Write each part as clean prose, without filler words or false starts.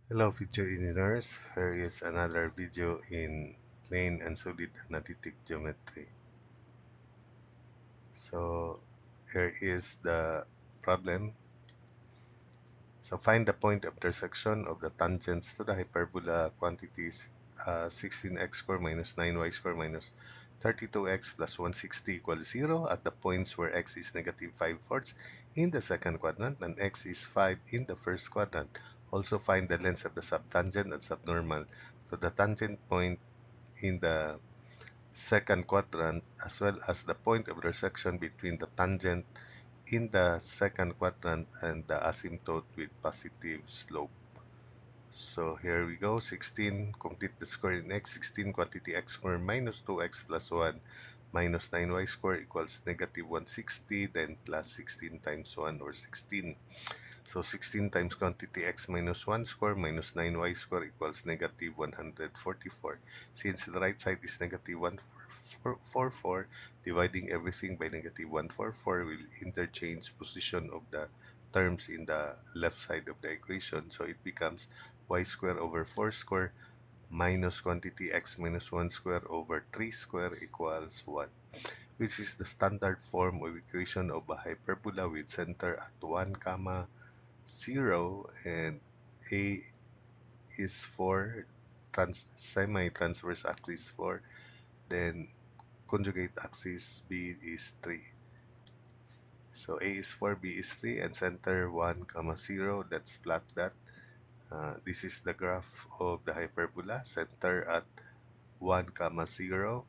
Hello future engineers, here is another video in plane and solid analytic geometry. So here is the problem. So find the point of intersection of the tangents to the hyperbola quantities 16x squared minus 9y squared minus 32x plus 160 equals 0 at the points where x is negative 5 fourths in the second quadrant and x is 5 in the first quadrant. Also find the lengths of the subtangent and subnormal to the tangent point in the second quadrant as well as the point of intersection between the tangent in the second quadrant and the asymptote with positive slope. So here we go, 16, complete the square in x, 16 quantity x squared minus 2x plus 1 minus 9y squared equals negative 160, then plus 16 times 1 or 16. So 16 times quantity x minus 1 square minus 9y square equals negative 144. Since the right side is negative 144, dividing everything by negative 144 will interchange position of the terms in the left side of the equation. So it becomes y square over 4 square minus quantity x minus 1 square over 3 square equals 1, which is the standard form of equation of a hyperbola with center at 1 comma 0 and A is 4, semi-transverse axis 4, then conjugate axis B is 3. So A is 4, B is 3, and center 1 comma 0. Let's plot that. This is the graph of the hyperbola, center at 1 comma 0.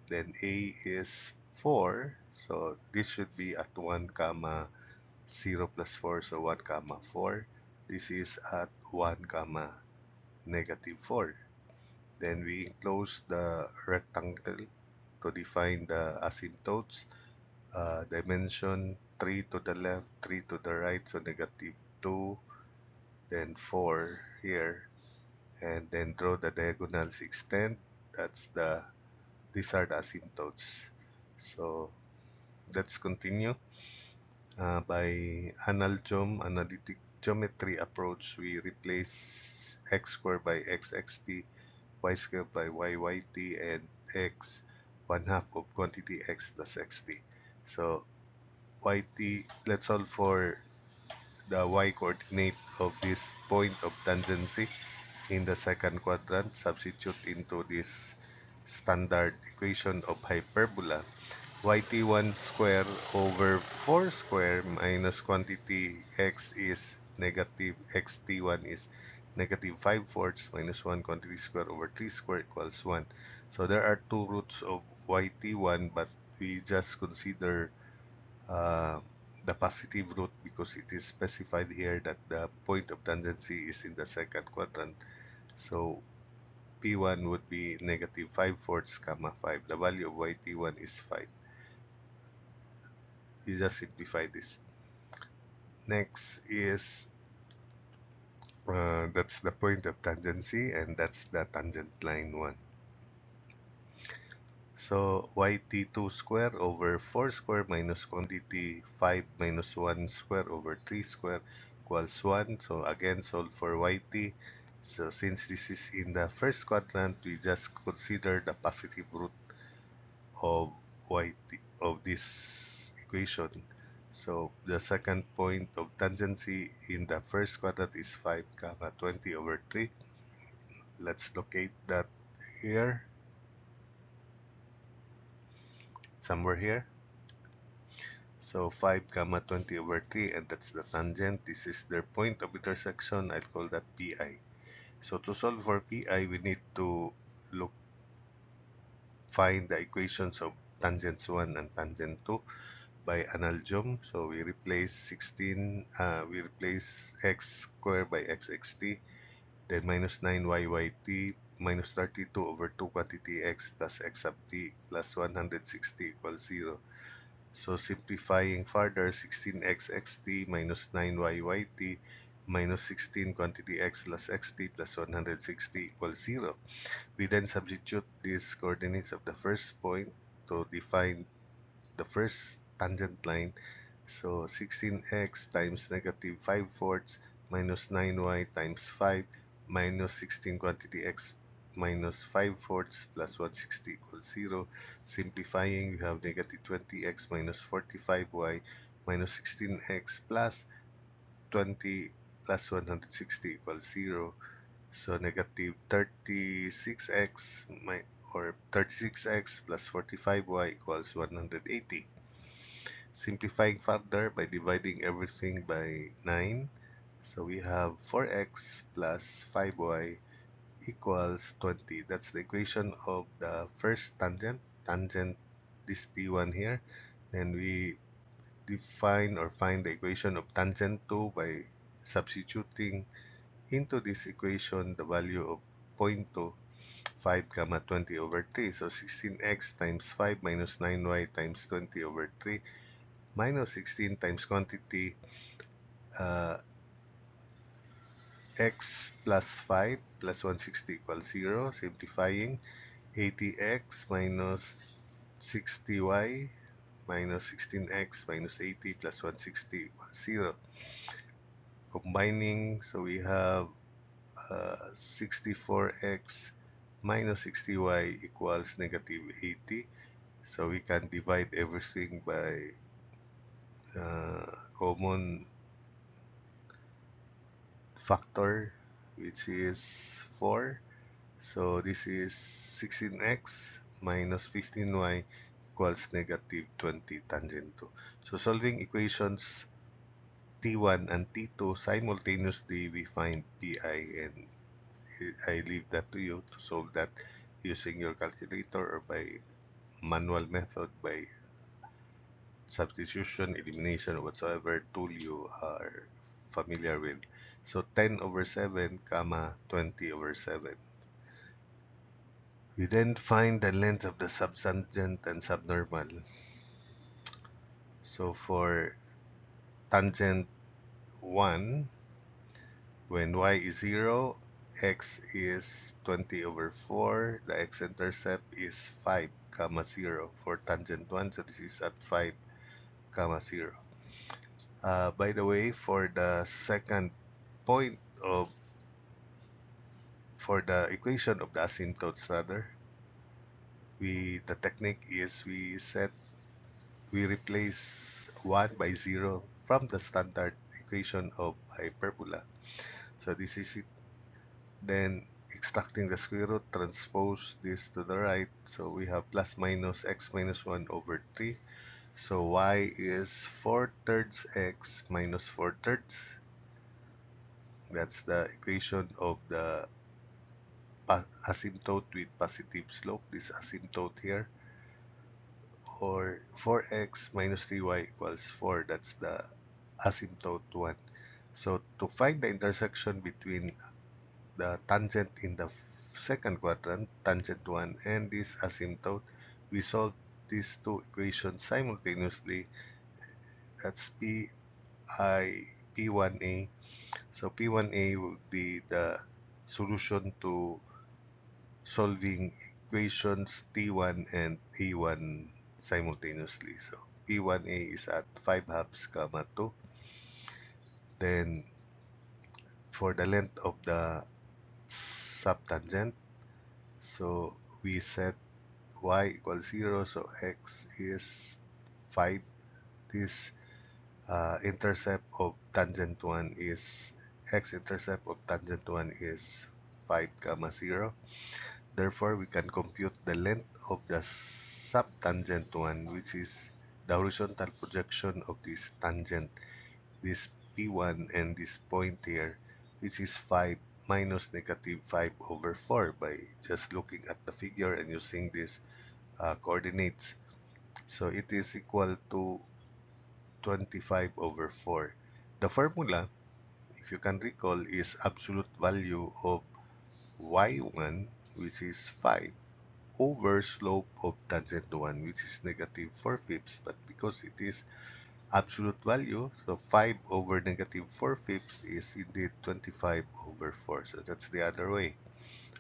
Then A is 4, so this should be at 1 comma 0 plus 4, so 1 comma 4. This is at 1 comma negative 4. Then we enclose the rectangle to define the asymptotes. Dimension 3 to the left, 3 to the right, so negative 2, then 4 here, and then draw the diagonals extend. These are the asymptotes. So let's continue. By analytic geometry approach, we replace x squared by xxt, y squared by yyt, and x 1/2 of quantity x plus xt. So yt, let's solve for the y coordinate of this point of tangency in the second quadrant. Substitute into this standard equation of hyperbola. Yt1 square over 4 square minus quantity x is negative, xt1 is negative 5 fourths minus 1 quantity square over 3 square equals 1. So there are two roots of yt1, but we just consider uh, the positive root because it is specified here that the point of tangency is in the second quadrant. So p1 would be negative 5 fourths comma 5. The value of yt1 is 5. You just simplify this. Next is that's the point of tangency, and that's the tangent line 1. So yt2 square over 4 square minus quantity 5 minus 1 square over 3 square equals 1. So again, solve for yt. So since this is in the first quadrant, we just consider the positive root of yt of this equation. So the second point of tangency in the first quadrant is 5 comma 20 over 3. Let's locate that here, somewhere here. So 5 comma 20 over 3, and that's the tangent. This is their point of intersection. I'll call that pi. So to solve for pi, we need to look find the equations of tangents 1 and tangent 2 by analogum. So we replace we replace x squared by xxt, then minus 9 minus 32 over 2 quantity x plus x sub t plus 160 equals 0. So simplifying further, 16x xt minus 9 minus 16 quantity x plus xt plus 160 equals 0. We then substitute these coordinates of the first point to define the first tangent line. So 16x times negative 5 fourths minus 9y times 5 minus 16 quantity x minus 5 fourths plus 160 equals 0. Simplifying, we have negative 20x minus 45y minus 16x plus 20 plus 160 equals 0. So negative 36x or 36x plus 45y equals 180. Simplifying further by dividing everything by 9. So we have 4x plus 5y equals 20. That's the equation of the first tangent. Tangent this t1 here. Then we define or find the equation of tangent 2 by substituting into this equation the value of 0.2, 5 comma 20 over 3. So 16x times 5 minus 9y times 20 over 3 minus 16 times quantity uh, x plus 5 plus 160 equals 0. Simplifying, 80x minus 60y minus 16x minus 80 plus 160 equals 0. Combining, so we have 64x minus 60y equals negative 80. So we can divide everything by common factor, which is 4. So this is 16x minus 15y equals negative 20 tangent 2. So solving equations T1 and T2 simultaneously, we find Pi, and I leave that to you to solve that using your calculator or by manual method, by substitution, elimination, or whatsoever tool you are familiar with. So 10 over 7 comma 20 over 7. We then find the length of the subtangent and subnormal. So for tangent 1, when y is 0, x is 20 over 4, the x-intercept is 5 comma 0 for tangent 1, so this is at 5 comma 0. By the way, for the second point of, for the equation of the asymptotes rather, the technique is we replace 1 by 0 from the standard equation of hyperbola. So this is it. Then extracting the square root, transpose this to the right. So we have plus minus x minus 1 over 3. So y is 4 thirds x minus 4 thirds. That's the equation of the asymptote with positive slope, this asymptote here. Or 4x minus 3y equals 4. That's the asymptote 1. So to find the intersection between the tangent in the second quadrant, tangent 1, and this asymptote, we solve these two equations simultaneously. That's P1A. So P1A would be the solution to solving equations T1 and A1 simultaneously. So P1A is at 5 halves comma 2. Then for the length of the subtangent, so we set y equals 0, so x is 5. This intercept of tangent 1 is, x-intercept of tangent 1 is 5 comma 0. Therefore, we can compute the length of the subtangent 1, which is the horizontal projection of this tangent, this P1 and this point here, which is 5 minus negative 5 over 4 by just looking at the figure and using these coordinates. So it is equal to 25 over 4. The formula, if you can recall, is absolute value of y1, which is 5, over slope of tangent 1, which is negative 4 fifths. But because it is absolute value, so 5 over negative 4 fifths is indeed 25 over 4. So that's the other way,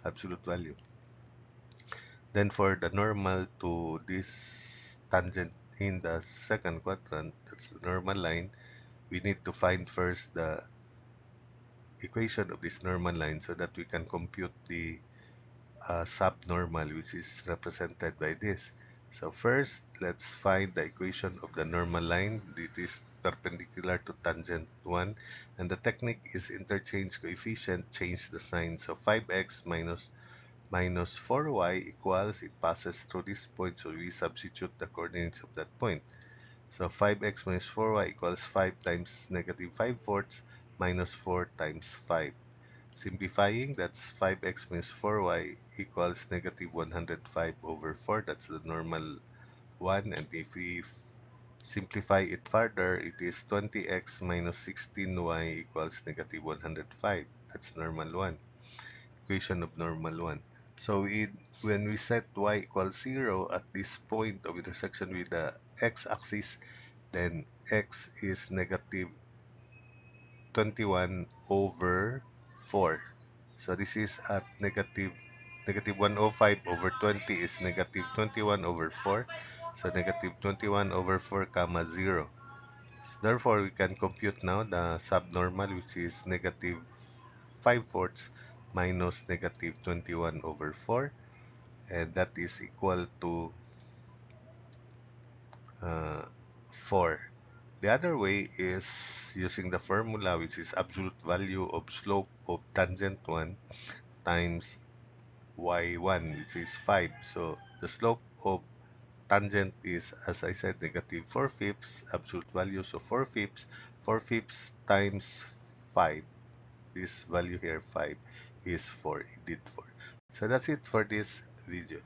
absolute value. Then for the normal to this tangent in the second quadrant, that's the normal line, we need to find first the equation of this normal line so that we can compute the subnormal, which is represented by this. So first, let's find the equation of the normal line. It is perpendicular to tangent 1. And the technique is interchange coefficient, change the sign. So 5x minus 4y equals, it passes through this point, so we substitute the coordinates of that point. So 5x minus 4y equals 5 times negative 5 fourths minus 4 times 5. Simplifying, that's 5x minus 4y equals negative 105 over 4. That's the normal one. And if we simplify it further, it is 20x minus 16y equals negative 105. That's normal one. Equation of normal one. So when we set y equals 0 at this point of intersection with the x-axis, then x is negative 21 over 4. So this is at negative 105 over 20 is negative 21 over 4. So negative 21 over 4 comma 0. So therefore, we can compute now the subnormal, which is negative 5 fourths minus negative 21 over 4. And that is equal to 4. The other way is using the formula, which is absolute value of slope of tangent 1 times y1, which is 5. So the slope of tangent is, as I said, negative 4 fifths, absolute value, so 4 fifths. 4 fifths times 5, this value here, 5, is 4, indeed 4. So that's it for this video.